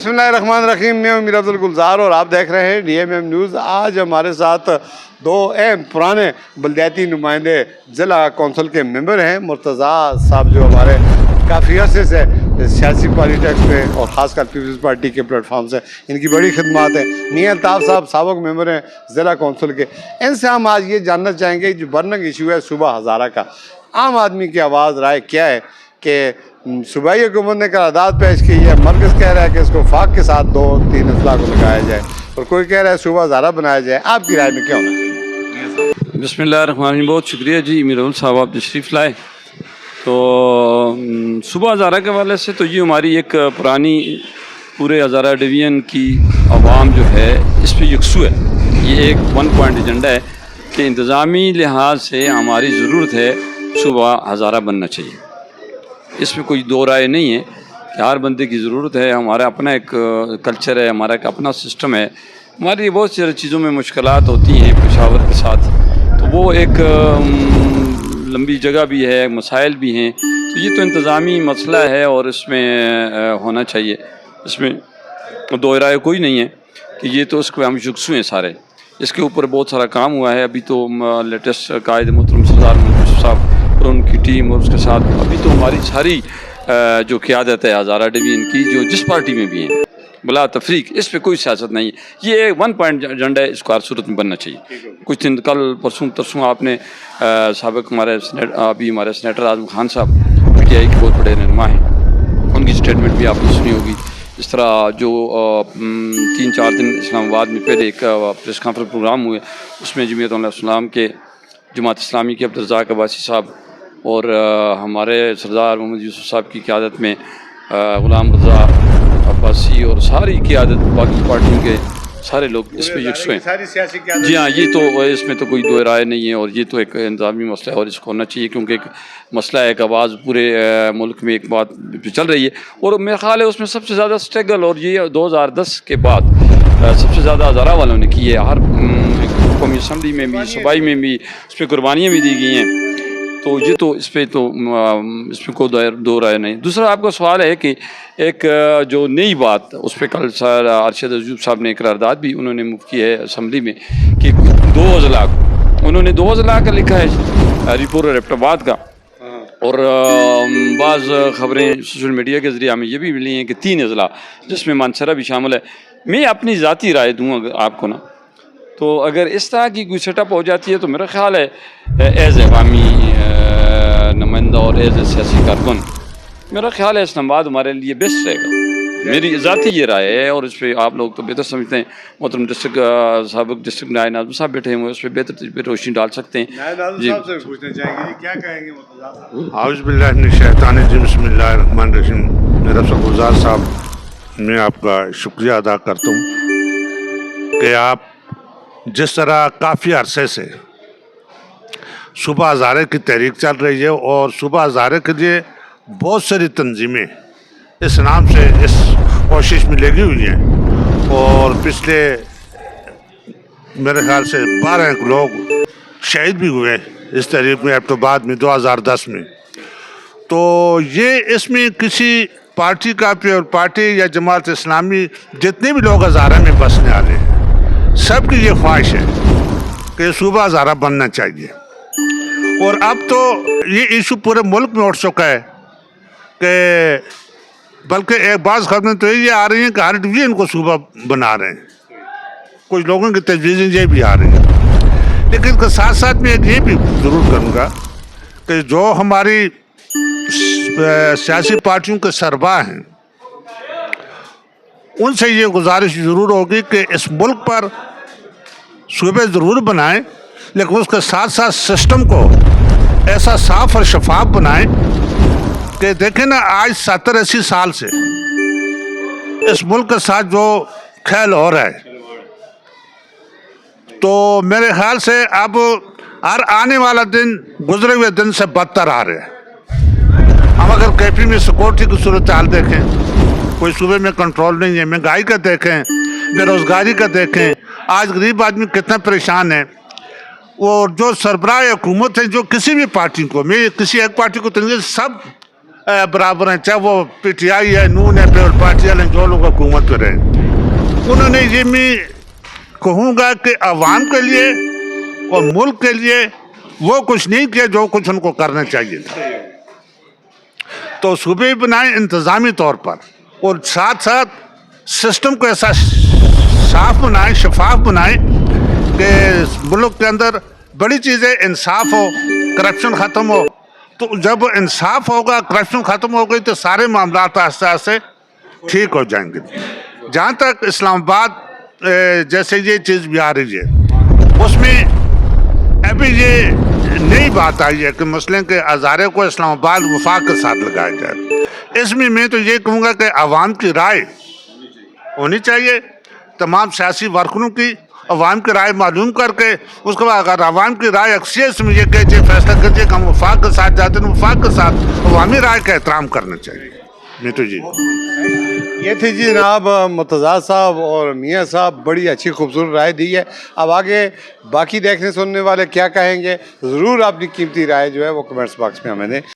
बिस्मिल्लाहिर्रहमानिर्रहीम। मैं हूं मीर अब्दुल गुलजार और आप देख रहे हैं DMM न्यूज़। आज हमारे साथ दो अहम पुराने बलदियाती नुमाइंदे ज़िला कौंसिल के मेंबर हैं। मुर्तज़ा साहब जो हमारे काफ़ी अरसे से सियासी पॉलिटिक्स में और ख़ासकर पीपल्स पार्टी के प्लेटफॉर्म से इनकी बड़ी खिदमत है। मियां अल्ताफ़ साहब साबिक़ मेंबर हैं ज़िला कौंसिल के। इनसे हम आज ये जानना चाहेंगे जो बर्निंग इशू है सूबा हज़ारा का, आम आदमी की आवाज़ राय क्या है कि सूबाई हुकूमत ने करारदाद पेश की है। मरकज़ कह रहा है कि इसको फाक के साथ 2-3 अजला को लगाया जाए और कोई कह रहा है सूबा हज़ारा बनाया जाए। आपकी राय में क्या होना चाहिए? बिस्मिल्लाहिर्रहमानिर्रहीम। बहुत शुक्रिया जी मीरुल साहब, आप तशरीफ़ लाए। तो सूबा हज़ारा के हवाले से तो ये हमारी एक पुरानी पूरे हज़ारा डिवीज़न की आवाम जो है इस पर यकसू है। ये एक 1 पॉइंट एजेंडा है कि इंतज़ामी लिहाज से हमारी ज़रूरत है सूबा हज़ारा बनना चाहिए। इसमें कोई दो राय नहीं है कि हर बंदे की ज़रूरत है। हमारा अपना एक कल्चर है, हमारा एक अपना सिस्टम है। हमारी बहुत सारी चीज़ों में मुश्किलात होती हैं पेशावर के साथ, तो वो एक लंबी जगह भी है, मसाइल भी हैं। तो ये तो इंतज़ामी मसला है और इसमें होना चाहिए। इसमें दो राय कोई नहीं है कि ये तो उसके हम यकसू हैं सारे। इसके ऊपर बहुत सारा काम हुआ है। अभी तो लेटेस्ट कायद मोहतरम सरदार मुंशी साहब और उनकी टीम और उसके साथ अभी तो हमारी सारी जो क़यादत है हज़ारा डिवीज़न की, जो जिस पार्टी में भी हैं बला तफरीक, इस पे कोई सियासत नहीं है। ये 1 पॉइंट एजेंडा है, इसको हर सूरत में बनना चाहिए। कुछ दिन कल परसों तरसों आपने साबिक़ हमारे अभी हमारे सेनेटर आज़म खान साहब PTI के बहुत बड़े रहनुमा हैं, उनकी स्टेटमेंट भी आपने सुनी होगी। इस तरह जो 3-4 दिन इस्लामाबाद में पहले एक प्रेस कॉन्फ्रेंस प्रोग्राम हुए, उसमें जमीयत उलमा इस्लाम के जमात इस्लामी के अब्दुर्रज़ाक अब्बासी साहब और हमारे सरदार मोहम्मद यूसुफ साहब की क़यादत में ग़ुलाम रज़ा अब्बासी और सारी क़यादत बाकी पार्टियों के सारे लोग इस पर यकसू हैं। जी हाँ, ये तो इसमें तो कोई दो राय नहीं है और ये तो एक इंतज़ामी मसला है और इसको होना चाहिए, क्योंकि एक मसला है, एक आवाज़ पूरे मुल्क में एक बात चल रही है। और मेरा ख़्याल है उसमें सबसे ज़्यादा स्ट्रगल और ये 2010 के बाद सबसे ज़्यादा हज़ारा वालों ने की है। हर कौमी असम्बली में भी, सूबाई में भी उस पर कुर्बानियाँ भी दी गई हैं। तो ये तो इस पर तो इसमें कोई दो राय नहीं। दूसरा आपका सवाल है कि एक जो नई बात उस पर कल सर अरशद अयूब साहब ने करारदाद भी उन्होंने मूव की है असम्बली में कि 2 अजला उन्होंने 2 अजला का लिखा है, रिपोर्ट और एबटाबाद का। और बाज़ ख़बरें सोशल मीडिया के ज़रिए हमें ये भी मिली हैं कि 3 अजला जिसमें मानसरा भी शामिल है। मैं अपनी ज़ाती राय दूँ आपको ना, तो अगर इस तरह की कोई सेटअप हो जाती है तो मेरा ख़्याल है एज़ अवामी नुमाइंदा और एज़ ए सियासी कारकुन मेरा ख़्याल है इस्लामाबाद हमारे लिए बेस्ट रहेगा। मेरी ज़ाती ये राय है और इस पर आप लोग तो बेहतर समझते हैं। मोहतरम डिस्ट्रिक्ट साबिक़ डिस्ट्रिक्ट नायब नाज़िम साहब बैठे हुए, उस पर बेहतर रोशनी डाल सकते हैं। जी पूछना चाहेंगे क्या कहेंगे मुर्तज़ा साहब? आउज़ु बिल्लाहि मिनश शैतानिर रजीम, बिस्मिल्लाहिर्रहमानिर्रहीम। मेरा सब गुलजार साहब, मैं आपका शुक्रिया अदा करता हूँ कि आप जिस तरह काफ़ी अरसे से सूबा हज़ारे की तहरीक चल रही है और सूबा हज़ारे के लिए बहुत सारी तंजीमें इस नाम से इस कोशिश में लगी हुई हैं और पिछले मेरे ख्याल से 12 लोग शहीद भी हुए इस तहरीक में एबटाबाद में 2010 में। तो ये इसमें किसी पार्टी का और पार्टी या जमात इस्लामी जितने भी लोग हज़ारा में बसने वाले हैं सबकी ये ख्वाहिश है कि सूबा हज़ारा बनना चाहिए। और अब तो ये इशू पूरे मुल्क में उठ चुका है कि बल्कि एक बाज़ खबरें तो ये आ रही हैं कि हर डिवीज़न को सूबा बना रहे हैं, कुछ लोगों की तजवीज़ें ये भी आ रही हैं। लेकिन इसके साथ साथ मैं ये भी ज़रूर करूँगा कि जो हमारी सियासी पार्टियों के सरबराह हैं उनसे ये गुजारिश ज़रूर होगी कि इस मुल्क पर सूबे ज़रूर बनाएं, लेकिन उसके साथ साथ सिस्टम को ऐसा साफ और शफाफ बनाएं कि देखें ना, आज 70-80 साल से इस मुल्क के साथ जो खेल हो रहा है, तो मेरे ख्याल से अब हर आने वाला दिन गुजरे हुए दिन से बदतर आ रहे हैं। हम अगर कैफी में सिक्योरिटी की सूरत हाल देखें, कोई सूबे में कंट्रोल नहीं है। महंगाई का देखें, बेरोज़गारी का देखें, आज गरीब आदमी कितना परेशान है। और जो सरबराह हुकूमत है, जो किसी भी पार्टी को, मैं किसी एक पार्टी को तो नहीं, सब बराबर हैं, चाहे वो PTI है, नून है, पीपल पार्टी वाले जो लोग हुकूमत कर रहे हैं। उन्होंने ये मैं कहूँगा कि आवाम के लिए और मुल्क के लिए वो कुछ नहीं किया जो कुछ उनको करना चाहिए था। तो सूबे बनाए इंतज़ामी तौर पर, और साथ साथ सिस्टम को ऐसा साफ बनाए, शफाफ बनाए कि मुल्क के अंदर बड़ी चीज़ें इंसाफ हो, करप्शन ख़त्म हो। तो जब इंसाफ होगा, करप्शन ख़त्म हो गई, तो सारे मामला आस्ते आस्ते ठीक हो जाएंगे। जहाँ तक इस्लामाबाद जैसे ये चीज़ भी आ रही है, उसमें अभी ये नई बात आई है कि मसलन के हज़ारे को इस्लामाबाद वफाक के साथ लगाया जाए। इसमें मैं तो ये कहूँगा कि आवाम की राय होनी चाहिए, तमाम सियासी वर्करों की अवाम की राय मालूम करके उसके बाद अगर अवाम की राय अक्सरियत में ये कहे फैसला कीजिए कि हम वफाक के साथ जाते हैं, वफाक के साथ अवामी राय का एहतराम करना चाहिए। मैं तो जी ये थी जी जनाब मुर्तज़ा साहब और मियाँ साहब, बड़ी अच्छी खूबसूरत राय दी है। अब आगे बाकी देखने सुनने वाले क्या कहेंगे, ज़रूर अपनी कीमती राय जो है वो कमेंट्स बॉक्स में हमें दें।